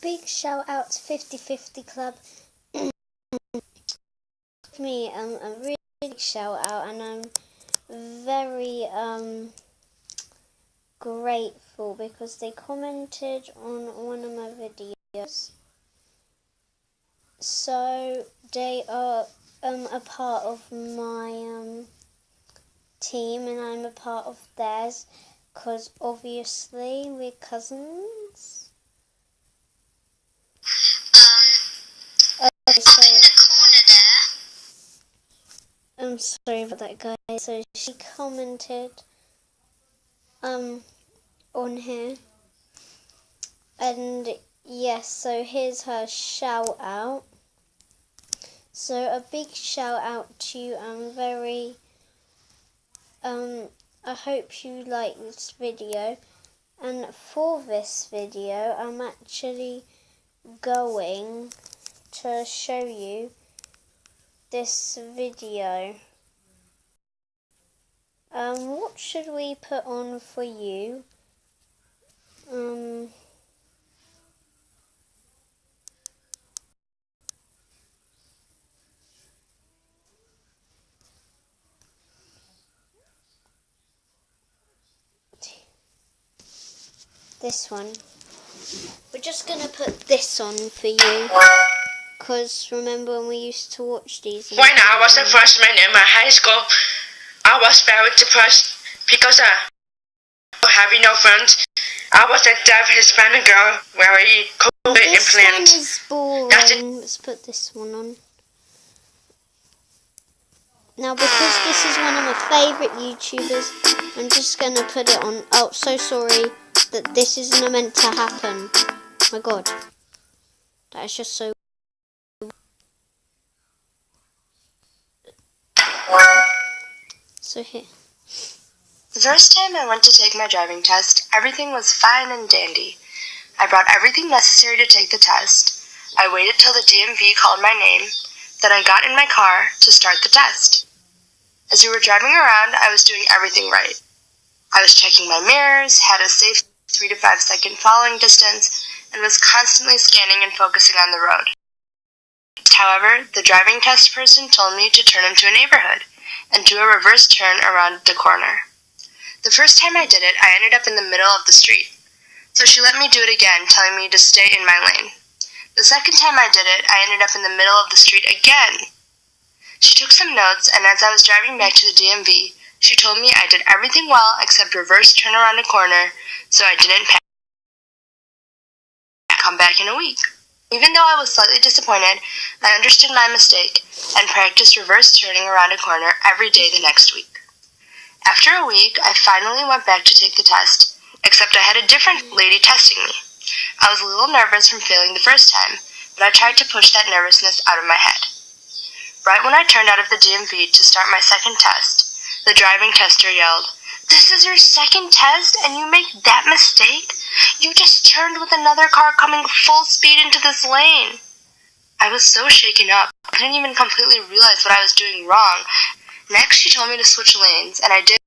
big shout out to 50/50 Club. Me a really big shout out, and I'm very grateful because they commented on one of my videos. So they are a part of my team, and I'm a part of theirs, because obviously we're cousins. Okay, so in the corner there. I'm sorry about that, guys. So she commented on here, and yes, so here's her shout out. So a big shout out to you. I'm very I hope you like this video, and for this video I'm actually going to show you this video. What should we put on for you? This one. We're just gonna put this on for you, because remember when we used to watch these? When I was a freshman in my high school, I was very depressed because having no friends. I was a deaf Hispanic girl wearing COVID implants. This one is boring. Let's put this one on. Now, because this is one of my favourite YouTubers, I'm just going to put it on. Oh, so sorry that this isn't meant to happen. My God. That is just so... So here. The first time I went to take my driving test, everything was fine and dandy. I brought everything necessary to take the test. I waited till the DMV called my name. Then I got in my car to start the test. As we were driving around, I was doing everything right. I was checking my mirrors, had a safe 3 to 5 second following distance, and was constantly scanning and focusing on the road. However, the driving test person told me to turn into a neighborhood and do a reverse turn around the corner. The first time I did it, I ended up in the middle of the street. So she let me do it again, telling me to stay in my lane. The second time I did it, I ended up in the middle of the street again. She took some notes, and as I was driving back to the DMV, she told me I did everything well except reverse turn around a corner, so I didn't come back in a week. Even though I was slightly disappointed, I understood my mistake and practiced reverse turning around a corner every day the next week. After a week, I finally went back to take the test, except I had a different lady testing me. I was a little nervous from failing the first time, but I tried to push that nervousness out of my head. Right when I turned out of the DMV to start my second test, the driving tester yelled, "This is your second test and you make that mistake? You just turned with another car coming full speed into this lane." I was so shaken up, I couldn't even completely realize what I was doing wrong. Next, she told me to switch lanes, and I did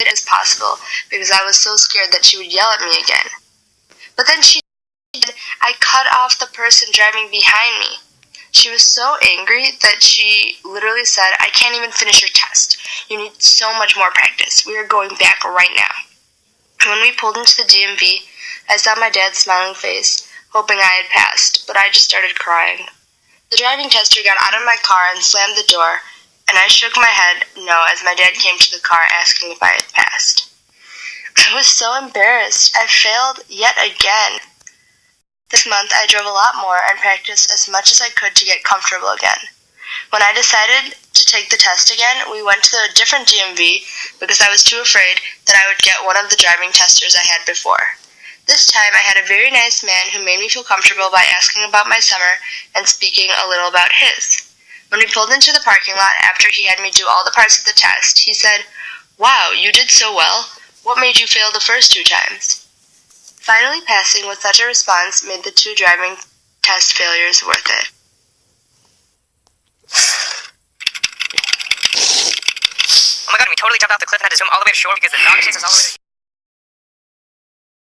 it as possible because I was so scared that she would yell at me again. But then I cut off the person driving behind me. She was so angry that she literally said, "I can't even finish your test. You need so much more practice. We are going back right now." When we pulled into the DMV, I saw my dad's smiling face, hoping I had passed, but I just started crying. The driving tester got out of my car and slammed the door, and I shook my head no as my dad came to the car asking if I had passed. I was so embarrassed. I failed yet again. This month, I drove a lot more and practiced as much as I could to get comfortable again. When I decided to take the test again, we went to a different DMV because I was too afraid that I would get one of the driving testers I had before. This time, I had a very nice man who made me feel comfortable by asking about my summer and speaking a little about his. When we pulled into the parking lot after he had me do all the parts of the test, he said, "Wow, you did so well. What made you fail the first 2 times?" Finally passing with such a response made the 2 driving test failures worth it. Oh my God, we totally jumped off the cliff and had to swim all the way to shore because the dog chased us all the way to